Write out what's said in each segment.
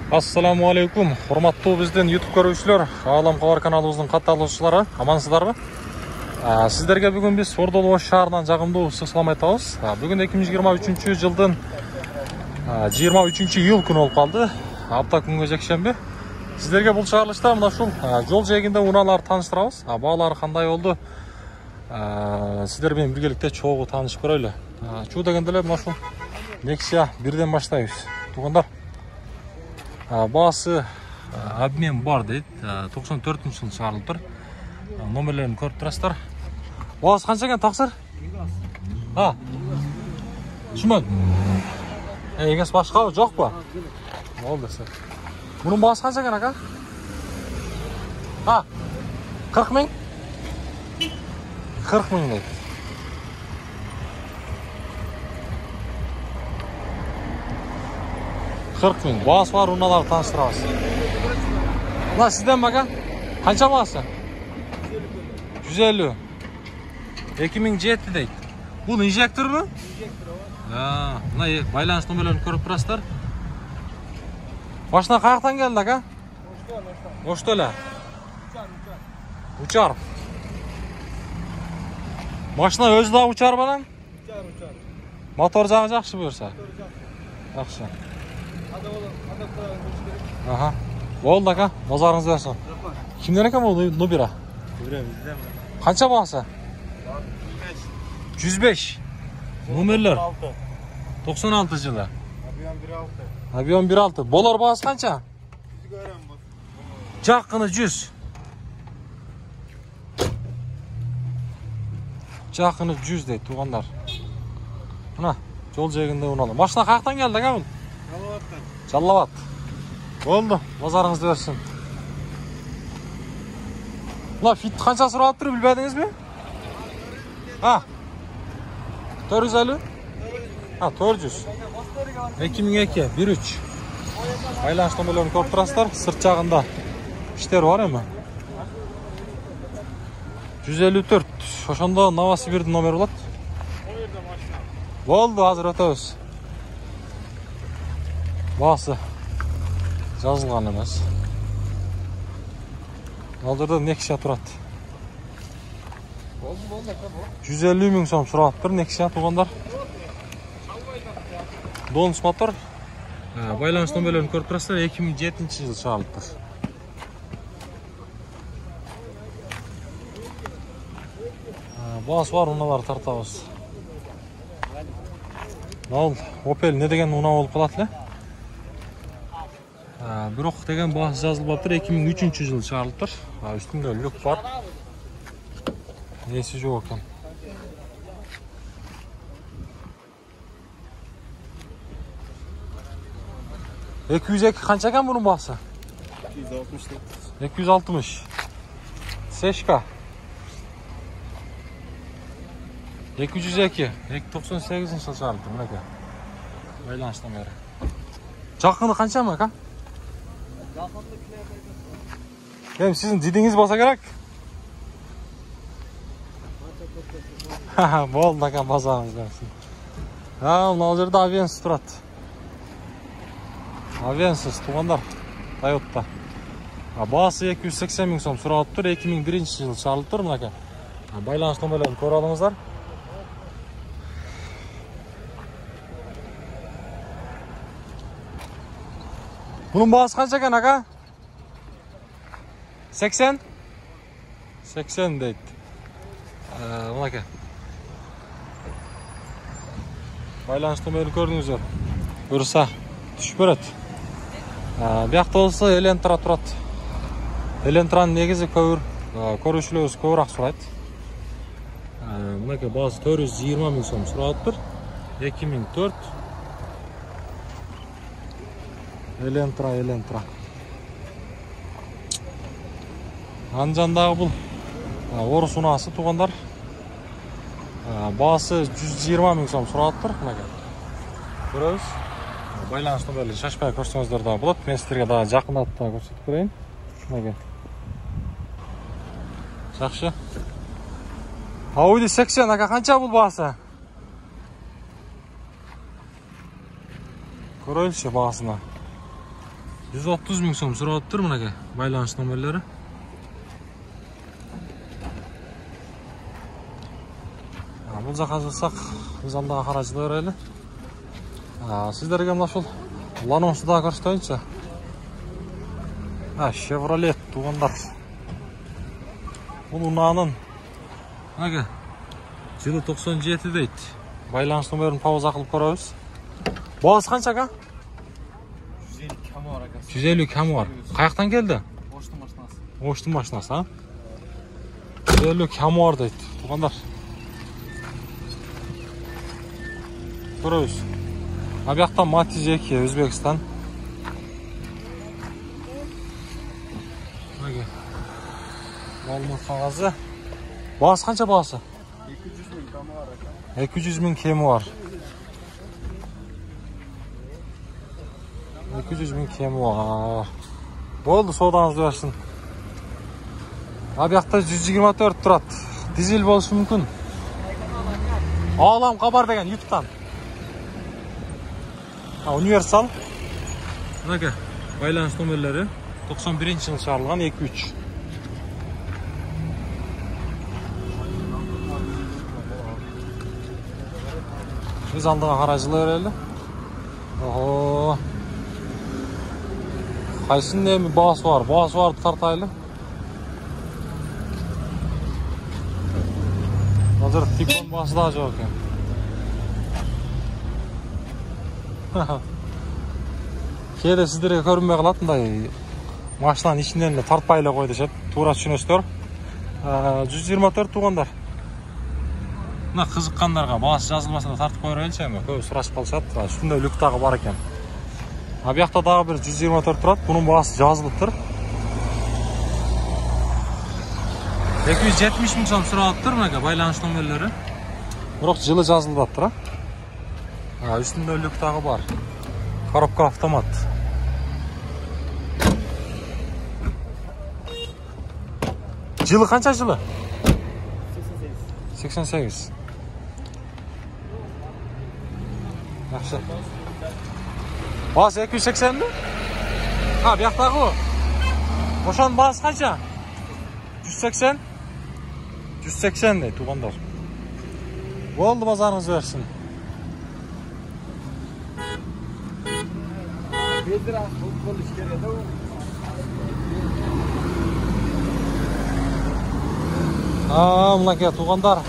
Ассаламу алейкум, құрматтуу биздин YouTube көрүүчүлөр, Алам Кабар каналыбыздын катталуучулары, амансыздарбы? Сиздерге бүгүн биз Ордолу шаарынан жагымдуу ысык салам айтабыз. Бүгүн 2023 жылдын 23-июл күнү болуп калды. Апта күнгө жекшемби. Сиздерге бул чыгарылышта мына ушул жол жээгинде унааларды тааныштырабыз. Баалары кандай болду? Сиздер менен биргеликте чогуу таанышып көрөлү. Чуу дегенде эле мына ушул Nexia 1ден баштайбыз. Туугандар, баасы обмен бар дейт. 94-жылы чыгарылыптыр. Номерлерин көрүп турасыздар. Баасы канча экен таксыр? Түшүнбөдүм. Эгес башкабы, жокпу? Болду. Мунун баасы канча экен ака? 40 миң? 40 миң дейт. Баасы бар унааларды тааныштырабыз. Мына сизден ака? Канча баасы? 150. 2007 дейт. Бул инжекторбу? Мына байланыш номерлерин көрүп турасыздар. Машина каяктан келди ака? Ошто эле. Учар. Машина өзү да учар балам? Учар. Мотор жагы жакшы буюрса? Жакшы. Болду ака, назарыңыз берсин. Кимден экен бул Нубира? Канча баасы? 105. Номерлер 96 жылы. Объем 1.6. Болор баасы канча? Жакыны 100. Жакыны 100 дейт, туугандар. Мына жол жээгинде унаалы. Машина каяктан келди ака бул? Жаллабат. Болду, назарыңызды берсин. Мына фит канча сурап туруп билбедиңизби? 450? 400. 2002, 13. Байланыш номерлерин көрүп турасыздар. Сырт жагында иштер бар эми. 154. Ошондо Новосибирдин номери болот. Болду, азыр өтөбүз. Баасы жазылган эмес. Ал жерде Nexia турат. 150 миң сом сураптыр Nexia, туугандар. Донус мотор. Байланыш номерлерин көрүп турасыздар. 2007-жылы чыгарылыптыр. Баасы бар унааларды тартабыз. Ал Opel не деген унаа болуп калат эле? Бирок деген баасы жазылбаптыр. 2003-жылы чыгарылыптыр. Үстүндө люк бар. Эси жок экен. $202 канча экен мунун баасы? 260. Сешка. 202. 298-жылы чыгарылыптыр мынакей. Байланыштан бери. Жакыны канчамы ака? Эми сиздин дидиңиз болсо керек. Болду ака, базарыңыз берсин. Мына жерде Avensis турат. Avensis, туугандар. Toyota. Баасы 280 миң сом суралыптыр. 2001-жылы чыгарылыптыр мынакей. Байланыш номерлерин көрүп алыңыздар. Bunun bağısı kaç ekan aka? 80? 80 deydi. Mınaka. Байланыш номерин көрдүңүздөр. Буюрса түшүп берет. Биякта болсо Элентра турат. Элентранын негизи көрүүчүлөрүбүз көбүрөөк сурайт. Мынакей баасы 420 миң сом суралыптыр. 2004. Элентра. Анжандагы бул орус унаасы, туугандар. Баасы 120 миң сом суралыптыр. Мынакей. Көрөбүз. Байланыш номерлерин шашпай көрсөңүздөр да болот. Мен сиздерге дагы жакындатып да көрсөтүп берейин. Мынакей. Жакшы. Audi 80 aka канча бул баасы? Көрөлүшү баасына. 130 ming so'm so'rayaptir bunaqa. Baylanish nomerlari. Bu жаққа жылсақ, biz алдағы қаражылы өрелі. Сіздерге мына шул Ланосты да көрсетейінші. Chevrolet туғандар. Бұл ұнанын жылы 97 дейді. Байланыш номерін пауза қылып көреміз. Бағасы қанша аға? 150 кәмі бар. Қаяқтан келді? Оштың машинасы. 150 кәмі бар дейді. Туғандар. Көреміз. Абияқтан Matiz 2, Өзбекстан. Малмұт қағазы. Бағасы қанша бағасы? 200 мың кемі бар. 200 мың кемі бар. Болды, содаңызды берсін. Абияқта 124 тұрады. Дизель болушы мүмкін. Алам хабар деген YouTube'дан. Универсал. Мынақа байланыс номерлері 91 жыл шығарылған 2-3. Biz aldığı aracılar öyle. Oho. Kaysın ne mi bağız var? Bağız var tartaylı. Hazır Tikon bağısı daha çok yani. Кейде сіздерге көрінбей қалатындай машинаның ішінен тартпайлы қойды шеп. Тура түсінесіздер. 124 туғандар. Мына қызыққандарға бағасы жазылмаса да тартып қойыр әлші әме. Көбі сұрашып қалышады. Үстінде люктағы бар екен. Абияқта дағы бір 124 тұрады. Бұның бағасы жазылып тұр. 270 мың сом сұралып тұр мұнақа байланыс номерлері. Бірақ жылы жазылып тұр. Үстінде люктағы бар. Коробка автомат. Жылы қанша жылы? 88. Yaxşı. Bazı 280 mi? Ha, bir yakta o. Boşan bazı kaça? 180. 180 de tuğanlar. Oldu bazarınız versin. Mınaki tuğanlar.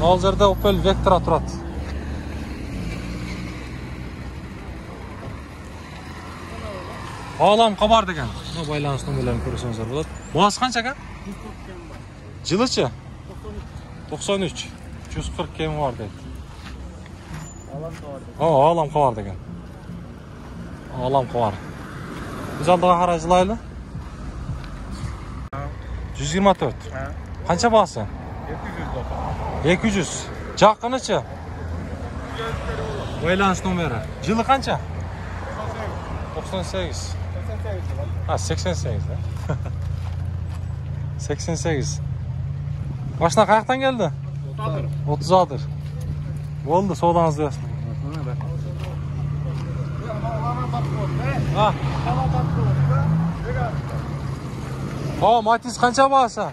Al жерде Opel Vectra тұрады. Алам хабар деген. Байланыс номерлерін көрсеңіздер болады. Бағасы қанша аға? Жылычы? 93. 140 кем бар дейді. Алам хабар деген. Алам хабар. Біз алдыға қарай жылайлы? 124. Қанша бағасы? 200. Жақынычы? Байланыс номері. Жылы қанша? 98. 88 да? 88. Başına қаяқтан келді? 30'adır. Болды, соғдаңызды берсін. Matiz қанша бағасы?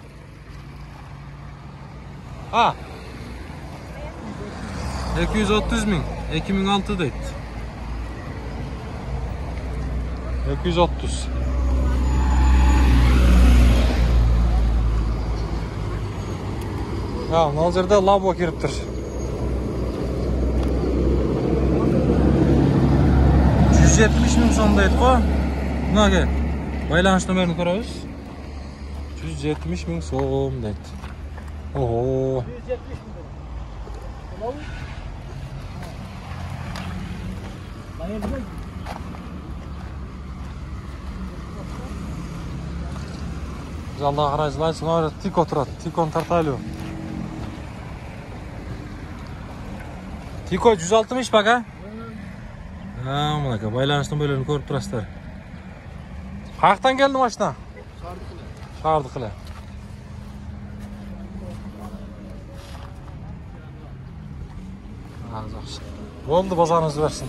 230 мың, 2006 дейді. 230. Мынау жерде лабо кіріп тұр. 170 мың сом дейді қой. Мынаға байланыс номерін көреміз. 170 мың сом дейді. Ого. Biz Allah'a qaraycılar için orada Tiko тұрады. Tikon Tartalio. Tiko 160 bak ha? Mınaka байланыс номерлерін көріп тұрасыздар. Қаяқтан келді машина? Шардықылы. Жақсы. Болды, базарыңызды берсін.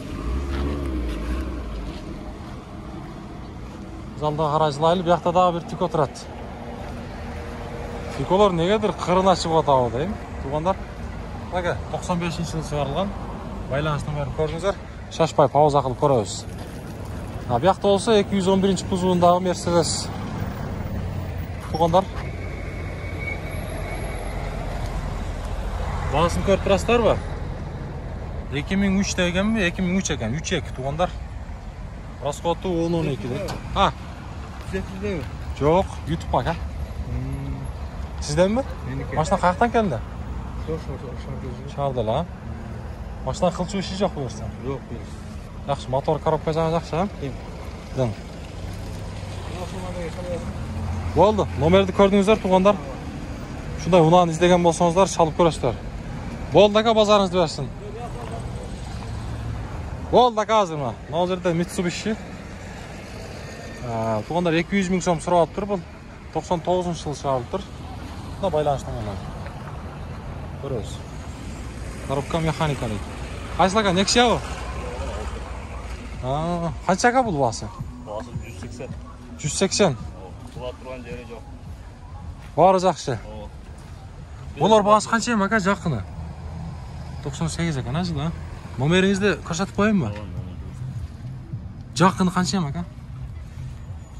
залда каражылайлы, биякта дагы бир тико турат. Тиколор негедир кырын ачып атабы дейм. Тугандар. Ага, 95-жылы чыгарылган. Байланыш номерин көрдүңүздөр. Шашпай пауза кылып көрөбүз. Биякта болсо 211-кузовундагы Mercedes. Тугандар. Баасын көрүп турасыздарбы? 2003 дегенби? 2003 экен. 3-2 тугандар. Расходу 10-12 де. Түзетилдеби? Жок, YouTube ага. Сизденби? Машина каяктан келди? Шаардала. Машина кылчу иши жок буюрса? Жок. Жакшы, мотор, коробка жагы жакшы, а? Дың. Болду, номерди көрдүңүздөр тугандар. Ушундай унааны издеген болсоңуздар, чалып көрөсүздөр. Болду ака, базарыңызды берсин. Болду ака, азырма. Мына жерде Mitsubishi. Тугандар 200 миң сом сурап тур, бул 99-жылы чыгарылыптыр. Мына байланыштан алам. Көрөбүз. Коробка механикалык. Кайсы ака, Nexia? Канча ака бул баасы? Баасы 180. 180. Була турган жери жок. Баары жакшы. Булар баасы канча эми ака, жакыны? 98 экен ажыл, а? Номериңизди көрсөтүп коеюнбу? Жакыны канча эми ака?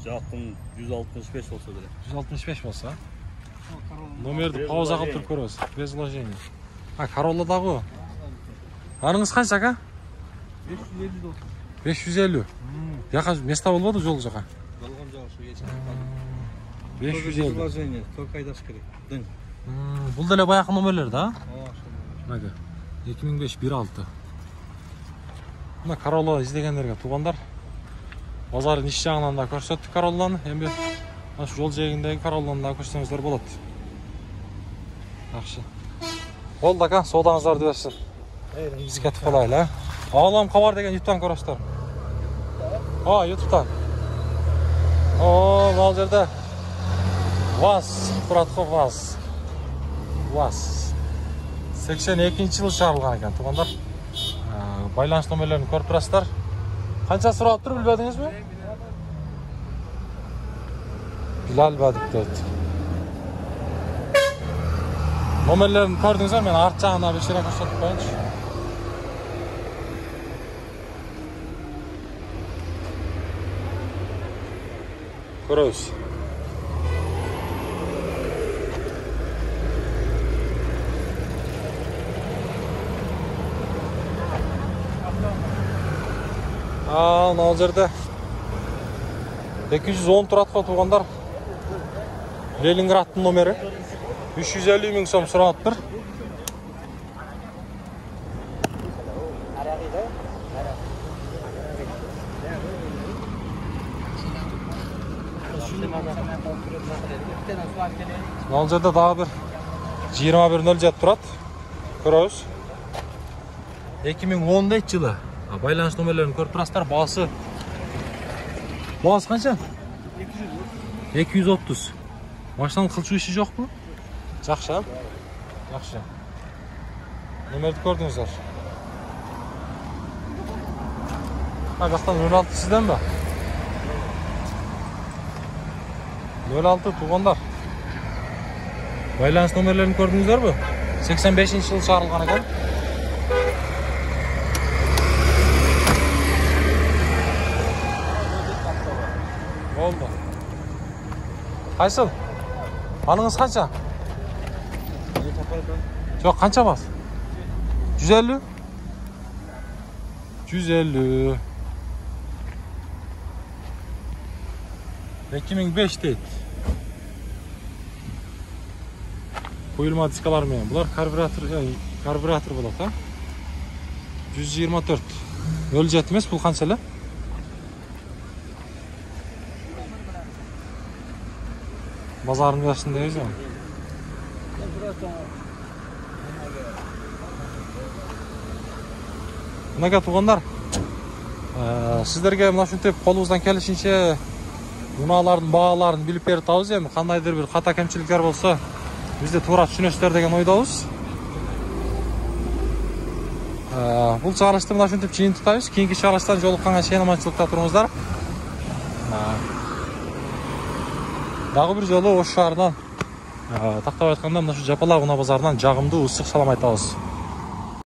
Жакын 165 болсо деле. 165 болсо. Номерди пауза кылып туруп көрөбүз. Без вложения. Corolla дагы. Аныңыз канча ака? 550. 550. Жака место болбоду жол жака? Болгон жок, ушу кече. 550. Вложение, только айдаш керек. Дың. Бул деле баягы номерлер да? Ага. 2005-16. Мына Corolla издегендерге тугандар. Базардын иш жагынан да көрсөттүк Corollаны. Эми ашу жол жээгиндеги Corollаны да көрсөңүздөр болот. Жакшы. Болду ака, соодаңыздарды берсин. Биз кетип калайлы, а? Аалам кабар деген YouTube'дан көрөсүздөр. YouTube'дан. Мына жерде ВАЗ турат го, ВАЗ. ВАЗ. 82-жылы чыгарылган экен, тугандар. Байланыш номерлерин көрүп турасыздар. Канча сурап тур, билбедиңизби? Билбедик дейт. Номерлерин көрдүңүздөр, мен арт жагына бир шере көрсөтүп коеюнчу. Көрөбүз. Мына жерде 210 турат го тугандар. Ленинградтын номери. 350 миң сом сураттыр. Мына жерде дагы бир 2107 турат. Көрөбүз. 2010 жылы. Байланыш номерлерин көрүп турасыздар. Баасы канча? 230. Машинанын кылчу иши жокпу? Жакшы, а? Жакшы. Номерди көрдүңүздөр. Бактан 06 сизденби? 06 тугандар. Байланыш номерлерин көрдүңүздөрбү? 85-жылы чыгарылган экен. Болду. Кайсыл? Аныңыз канча? Жок, канча бас? 150? 150. 2005 дейт. Коюлма дискалар менен. Булар карбюратор болот, а? 124. 07 эмес, бул канча эле? Базарын берсин дейбиз эми. Мынага тугандар, сиздерге мына ушинтип колубуздан келишинче унаалардын бааларын билип берип атабыз. Эми кандайдыр бир ката кемчиликтер болсо, бизди туура түшүнөсүздөр деген ойдобуз. Бул чыгарылышты мына ушинтип жыйынтыктайбыз. Кийинки чыгарылыштан жолукканга чейин аманчылыкта туруңуздар. дагы бир жолу Ош шаарынан тактап айтканда мына ушу Жапалак унаа базарынан жагымдуу ысык салам айтабыз.